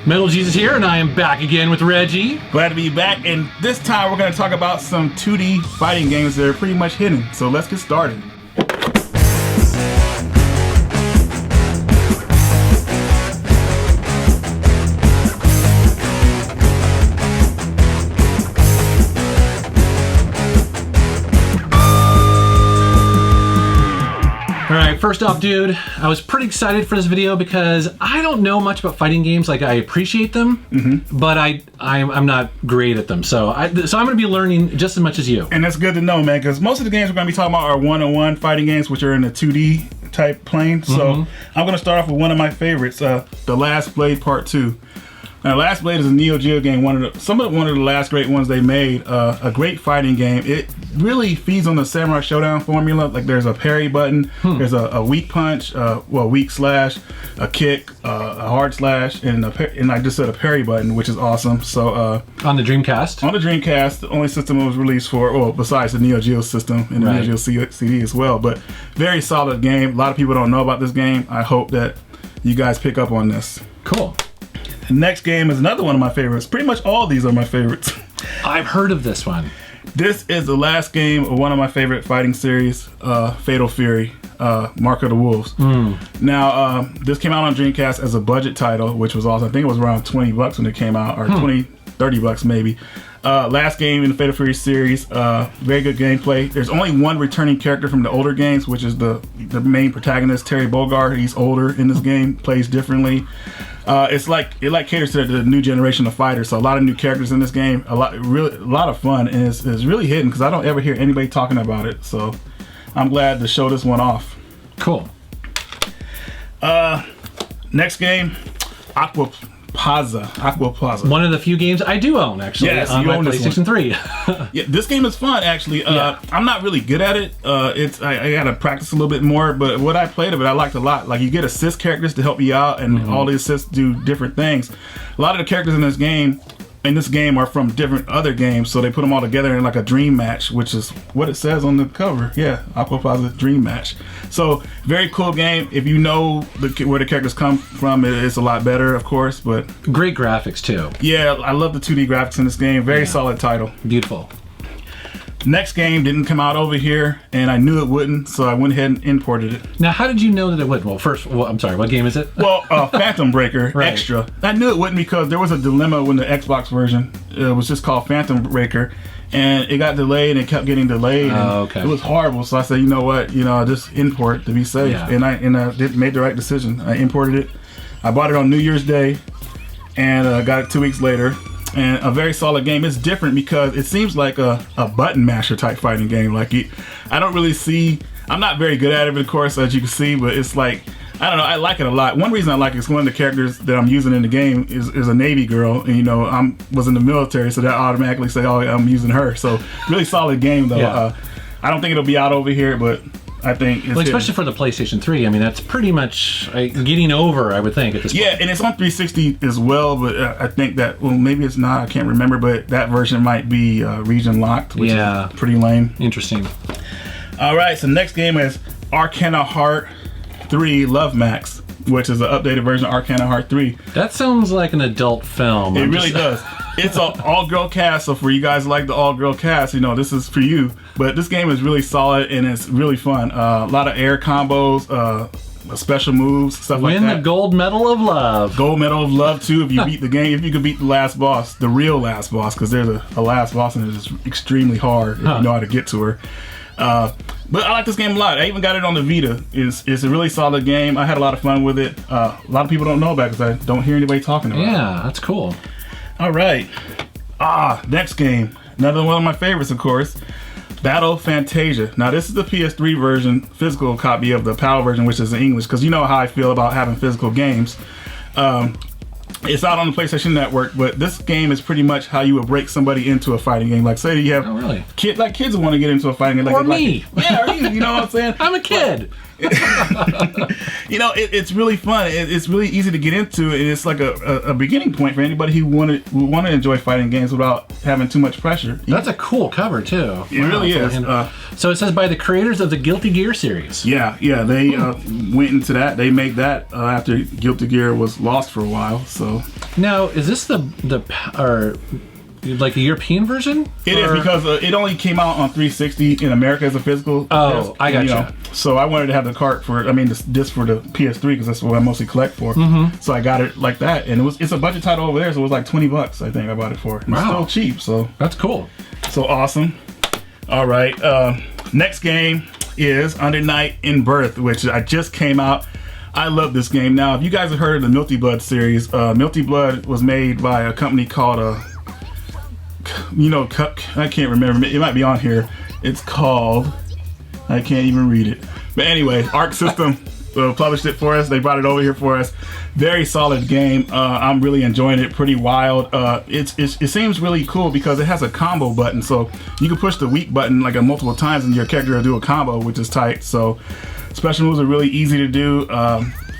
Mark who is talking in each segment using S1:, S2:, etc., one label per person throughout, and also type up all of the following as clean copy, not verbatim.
S1: Metal Jesus here, and I am back again with Reggie.
S2: Glad to be back, and this time we're going to talk about some 2D fighting games that are pretty much hidden. So let's get started.
S1: Alright, first off, dude, I was pretty excited for this video because I don't know much about fighting games. Like, I appreciate them, but I'm not great at them. So I'm going to be learning just as much as you.
S2: And that's good to know, man, because most of the games we're going to be talking about are one-on-one fighting games, which are in the 2D type plane. So I'm going to start off with one of my favorites, The Last Blade Part 2. Now, Last Blade is a Neo Geo game, one of the last great ones they made. A great fighting game. It really feeds on the Samurai Showdown formula. Like, there's a parry button, there's a weak punch, weak slash, a kick, a hard slash, and I just said a parry button, which is awesome. So
S1: on the Dreamcast.
S2: On the Dreamcast, the only system it was released for, well, besides the Neo Geo system and the Neo Geo CD as well. But very solid game. A lot of people don't know about this game. I hope that you guys pick up on this.
S1: Cool.
S2: The next game is another one of my favorites. Pretty much all of these are my favorites.
S1: I've heard of this one.
S2: This is the last game of one of my favorite fighting series, Fatal Fury, Mark of the Wolves. Now, this came out on Dreamcast as a budget title, which was awesome. I think it was around $20 when it came out, or $30 maybe. Last game in the Fatal Fury series, very good gameplay. There's only one returning character from the older games, which is the main protagonist, Terry Bogard. He's older in this game, plays differently. It caters to the new generation of fighters, so a lot of new characters in this game, a lot of fun, and it's really hidden because I don't ever hear anybody talking about it. So I'm glad to show this one off.
S1: Cool.
S2: Next game, AquaPlus.
S1: One of the few games I do own, actually, on my PlayStation 3.
S2: Yeah, this game is fun, actually. I'm not really good at it. I gotta practice a little bit more, but what I played of it, I liked a lot. Like, you get assist characters to help you out, and all the assists do different things. A lot of the characters in this game are from different other games, so they put them all together in like a dream match, which is what it says on the cover. Yeah, Aquapazza Dream Match. So very cool game. If you know where the characters come from, it's a lot better, of course. But
S1: great graphics too.
S2: Yeah, I love the 2D graphics in this game. Very solid title.
S1: Beautiful.
S2: Next game didn't come out over here, and I knew it wouldn't, so I went ahead and imported it.
S1: Now, how did you know that it wouldn't? Well, I'm sorry, what game is it?
S2: Well, Phantom Breaker Extra. I knew it wouldn't because there was a dilemma when the Xbox version was just called Phantom Breaker, and it got delayed and it kept getting delayed. And it was horrible, so I said, you know what, I'll just import to be safe. Yeah. And I made the right decision. I imported it. I bought it on New Year's Day, and got it 2 weeks later. And a very solid game. It's different because it seems like a button masher type fighting game. Like, I don't really see. I'm not very good at it, of course, as you can see. But it's like, I don't know. I like it a lot. One reason I like it is one of the characters that I'm using in the game is a Navy girl, and I was in the military, so that automatically say, oh, I'm using her. So really solid game though. Yeah. I don't think it'll be out over here, but I think it's
S1: especially for the PlayStation 3. I mean, that's pretty much getting over, I would think, at this point.
S2: Yeah, and it's on 360 as well, but I think that, well, maybe it's not. I can't remember, but that version might be region locked, which is pretty lame.
S1: Interesting.
S2: All right, so next game is Arcana Heart 3 LOVEMAX, which is an updated version of Arcana Heart 3.
S1: That sounds like an adult film.
S2: It really does. It's an all-girl cast, so for you guys who like the all-girl cast, this is for you. But this game is really solid, and it's really fun. A lot of air combos, special moves, stuff like that.
S1: Win the gold medal of love.
S2: Gold medal of love, too, if you beat the game. If you could beat the last boss, the real last boss, because there's a last boss, and it's extremely hard if you know how to get to her. But I like this game a lot. I even got it on the Vita. It's a really solid game. I had a lot of fun with it. A lot of people don't know about it because I don't hear anybody talking about it.
S1: Yeah, that's cool.
S2: All right. Next game. Another one of my favorites, of course. Battle Fantasia. Now, this is the PS3 version, physical copy of the PAL version, which is in English, because you know how I feel about having physical games. It's out on the PlayStation Network, but this game is pretty much how you would break somebody into a fighting game. Like, say you have kids who want to get into a fighting game. Like,
S1: or me.
S2: Yeah, or you know what I'm saying?
S1: I'm a kid.
S2: It's really fun. It's really easy to get into, and it's like a beginning point for anybody who want to enjoy fighting games without having too much pressure.
S1: That's a cool cover too.
S2: It really is.
S1: So it says by the creators of the Guilty Gear series.
S2: Yeah. They went into that. They made that after Guilty Gear was lost for a while. So
S1: Now, is this or like a European version?
S2: It is, because it only came out on 360 in America as a physical disc.
S1: I got you.
S2: So I wanted to have the disc for the PS3 because that's what I mostly collect for. So I got it like that, and it's a budget title over there, so it was like $20. I think I bought it for. And it's still cheap, so
S1: that's cool.
S2: So awesome. All right, next game is Under Night in Birth, which I just came out. I love this game. Now, if you guys have heard of the Milty Blood series, Milty Blood was made by a company called I can't remember. It might be on here. It's called, I can't even read it. But anyway, Arc System published it for us. They brought it over here for us. Very solid game. I'm really enjoying it. Pretty wild. It seems really cool because it has a combo button, so you can push the weak button like multiple times and your character will do a combo, which is tight. So special moves are really easy to do.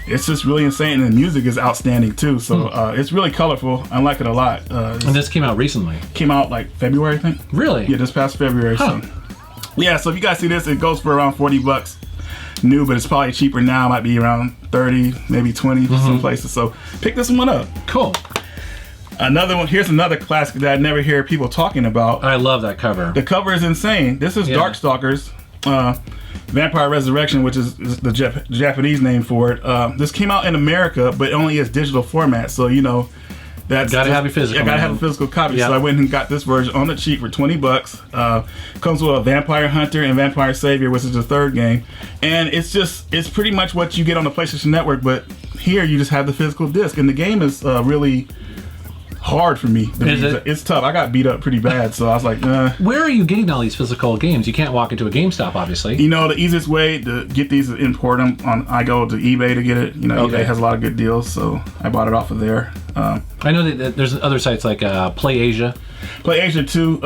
S2: It's just really insane, and the music is outstanding too. So it's really colorful. I like it a lot.
S1: And this came out recently.
S2: Came out like February, I think.
S1: Really?
S2: Yeah, this past February.
S1: Huh.
S2: So yeah, so if you guys see this, it goes for around $40 new, but it's probably cheaper now. It might be around 30, maybe 20 some places. So pick this one up.
S1: Cool.
S2: Another one. Here's another classic that I never hear people talking about.
S1: I love that cover.
S2: The cover is insane. This is Darkstalkers. Vampire Resurrection, which is the Japanese name for it. This came out in America, but only as digital format. So that's
S1: gotta have a physical.
S2: I gotta have a physical copy. Yep. So I went and got this version on the cheap for $20. Comes with a Vampire Hunter and Vampire Savior, which is the third game, and it's pretty much what you get on the PlayStation Network, but here you just have the physical disc, and the game is really hard for me. It's tough. I got beat up pretty bad, so I was like,
S1: Where are you getting all these physical games? You can't walk into a GameStop, obviously.
S2: The easiest way to get these is import them I go to eBay to get it. eBay has a lot of good deals, so I bought it off of there.
S1: I know that there's other sites like PlayAsia.
S2: PlayAsia too.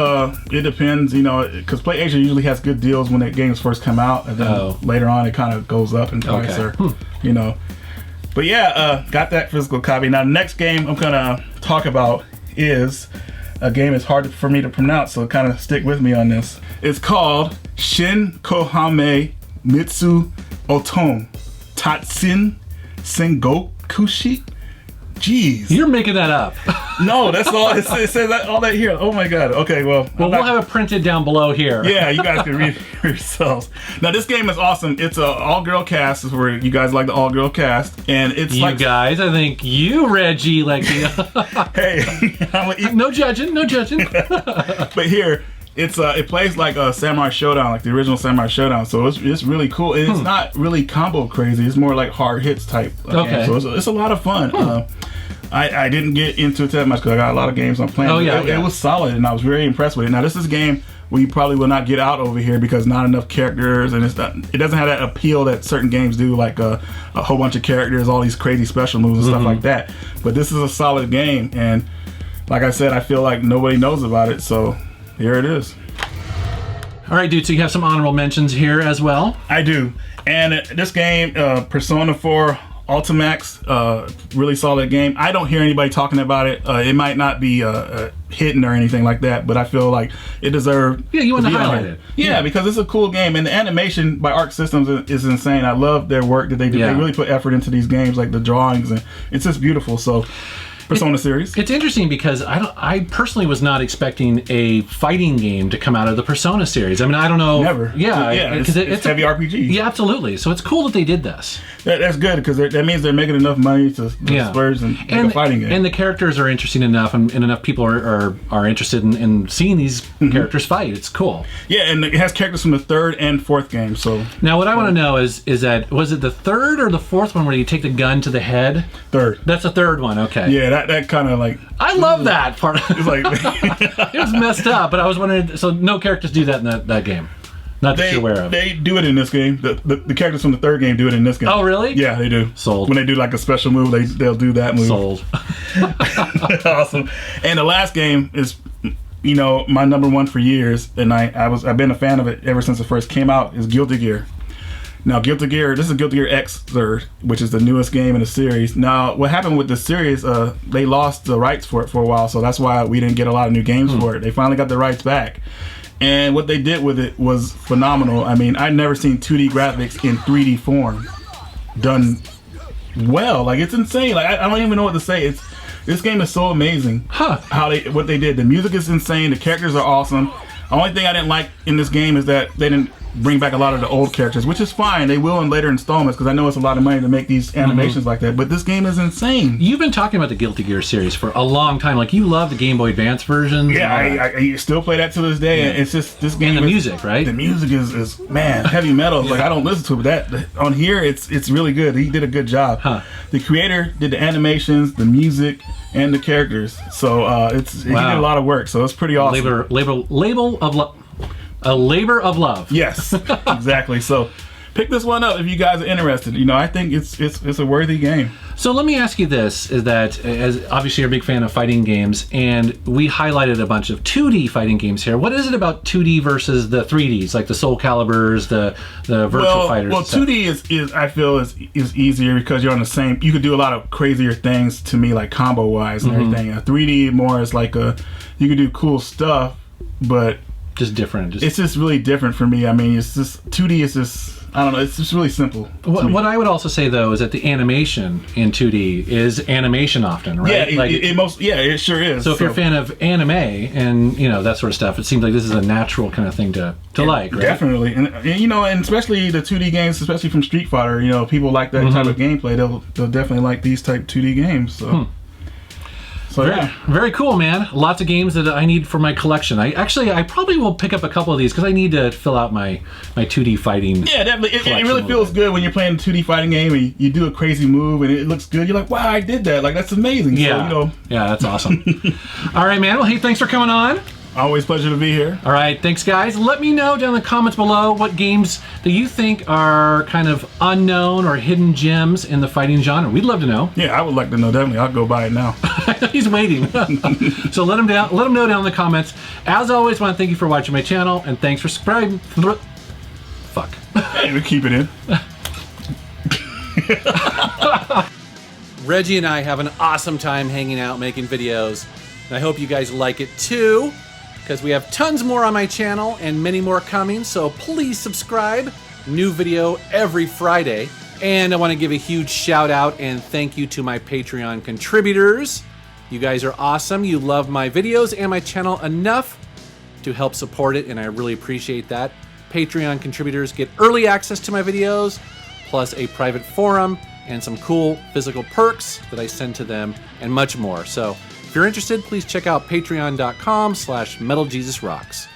S2: It depends, because PlayAsia usually has good deals when the games first come out, and then later on it kind of goes up in price, But yeah, got that physical copy. Now, the next game I'm gonna talk about is a game that's hard for me to pronounce, so kind of stick with me on this. It's called Shin Koihime Musou Otome Taisen Sangokushi. Jeez.
S1: You're making that up.
S2: No, that's all. It says all that here. Oh my god. Okay, well.
S1: We'll have it printed down below here.
S2: Yeah, you guys can read it for yourselves. Now, this game is awesome. It's an all-girl cast. This is where you guys like the all-girl cast, and it's
S1: I think you, Reggie, like the.
S2: Hey,
S1: no judging, no judging.
S2: But here, it plays like a Samurai Showdown, like the original Samurai Showdown. So it's really cool. And it's not really combo crazy. It's more like hard hits type. Game. So it's a lot of fun. I didn't get into it that much because I got a lot of games I'm playing. It was solid, and I was very impressed with it. Now, this is a game where you probably will not get out over here because not enough characters, and it doesn't have that appeal that certain games do, like a whole bunch of characters, all these crazy special moves and stuff like that. But this is a solid game, and like I said, I feel like nobody knows about it, so here it is.
S1: All right, dude, so you have some honorable mentions here as well?
S2: I do. And this game, Persona 4 Ultimax, really solid game. I don't hear anybody talking about it. It might not be hidden or anything like that, but I feel like it deserved.
S1: Yeah, you want to highlight it.
S2: Yeah, because it's a cool game, and the animation by Arc Systems is insane. I love their work that they do. They really put effort into these games, like the drawings, and it's just beautiful. So. Persona series.
S1: It's interesting because I personally was not expecting a fighting game to come out of the Persona series. I mean, I don't know.
S2: Never.
S1: Yeah,
S2: because it's heavy RPG.
S1: Yeah, absolutely. So it's cool that they did this.
S2: That's good because that means they're making enough money to splurge and make a fighting game.
S1: And the characters are interesting enough, and enough people are interested in seeing these characters fight. It's cool.
S2: Yeah, and it has characters from the third and fourth game. So
S1: now, what I want to know is that was it the third or the fourth one where you take the gun to the head?
S2: Third.
S1: That's the third one. Okay.
S2: Yeah. That kind of like
S1: I love that part.
S2: It's like
S1: it was messed up, but I was wondering. So no characters do that in that game. Not that you're aware of.
S2: They do it in this game. The characters from the third game do it in this game.
S1: Oh really?
S2: Yeah, they do.
S1: Sold.
S2: When they do like a special move, they'll do that move.
S1: Sold.
S2: Awesome. And the last game is, my number one for years, and I've been a fan of it ever since it first came out. Is Guilty Gear. Now, Guilty Gear, this is Guilty Gear X third, which is the newest game in the series. Now, what happened with the series, they lost the rights for it for a while, so that's why we didn't get a lot of new games for it. They finally got the rights back. And what they did with it was phenomenal. I mean, I'd never seen 2D graphics in 3D form done well. Like, it's insane. Like, I don't even know what to say. This game is so amazing.
S1: Huh.
S2: What they did. The music is insane. The characters are awesome. The only thing I didn't like in this game is that they didn't bring back a lot of the old characters, which is fine. They will in later installments because I know it's a lot of money to make these animations like that. But this game is insane.
S1: You've been talking about the Guilty Gear series for a long time. Like, you love the Game Boy Advance versions.
S2: Yeah, I still play that to this day. Yeah. And it's just this game.
S1: And the music, right?
S2: The music is man, heavy metal. Like, I don't listen to it, but that on here it's really good. He did a good job.
S1: Huh.
S2: The creator did the animations, the music, and the characters. So he did a lot of work. So it's pretty awesome.
S1: A labor of love.
S2: Yes, exactly. So pick this one up if you guys are interested. You know, I think it's a worthy game.
S1: So let me ask you this, is that, as obviously you're a big fan of fighting games, and we highlighted a bunch of 2D fighting games here. What is it about 2D versus the 3Ds, like the Soul Caliburs, the Virtua Fighters?
S2: Well, 2D is I feel is easier because you're on the same. You could do a lot of crazier things to me, like combo wise and everything. 3D more is like you could do cool stuff, but
S1: just different.
S2: It's just really different for me. I mean, it's just 2D is just, I don't know, it's just really simple.
S1: What I would also say though is that the animation in 2D is animation often, right?
S2: Yeah, it sure is.
S1: So if you're a fan of anime and that sort of stuff, it seems like this is a natural kind of thing to like, right?
S2: Definitely, and and especially the 2D games, especially from Street Fighter. People like that type of gameplay. They'll definitely like these type 2D games. So. So,
S1: very cool, man. Lots of games that I need for my collection. I probably will pick up a couple of these because I need to fill out my 2D fighting. Yeah, definitely.
S2: It really feels good when you're playing a 2D fighting game and you do a crazy move and it looks good. You're like, wow, I did that. Like, that's amazing.
S1: Yeah,
S2: so,
S1: yeah, that's awesome. All right, man. Well, hey, thanks for coming on.
S2: Always a pleasure to be here.
S1: All right, thanks, guys. Let me know down in the comments below what games that you think are kind of unknown or hidden gems in the fighting genre. We'd love to know.
S2: Yeah, I would like to know, definitely. I'll go buy it now.
S1: He's waiting. So let him know down in the comments. As always, I want to thank you for watching my channel, and thanks for subscribing. Fuck.
S2: Hey, we keep it in.
S1: Reggie and I have an awesome time hanging out making videos, and I hope you guys like it too, because we have tons more on my channel and many more coming, so please subscribe. New video every Friday. And I want to give a huge shout out and thank you to my Patreon contributors. You guys are awesome. You love my videos and my channel enough to help support it, and I really appreciate that. Patreon contributors get early access to my videos, plus a private forum and some cool physical perks that I send to them, and much more. So if you're interested, please check out patreon.com/MetalJesusRocks.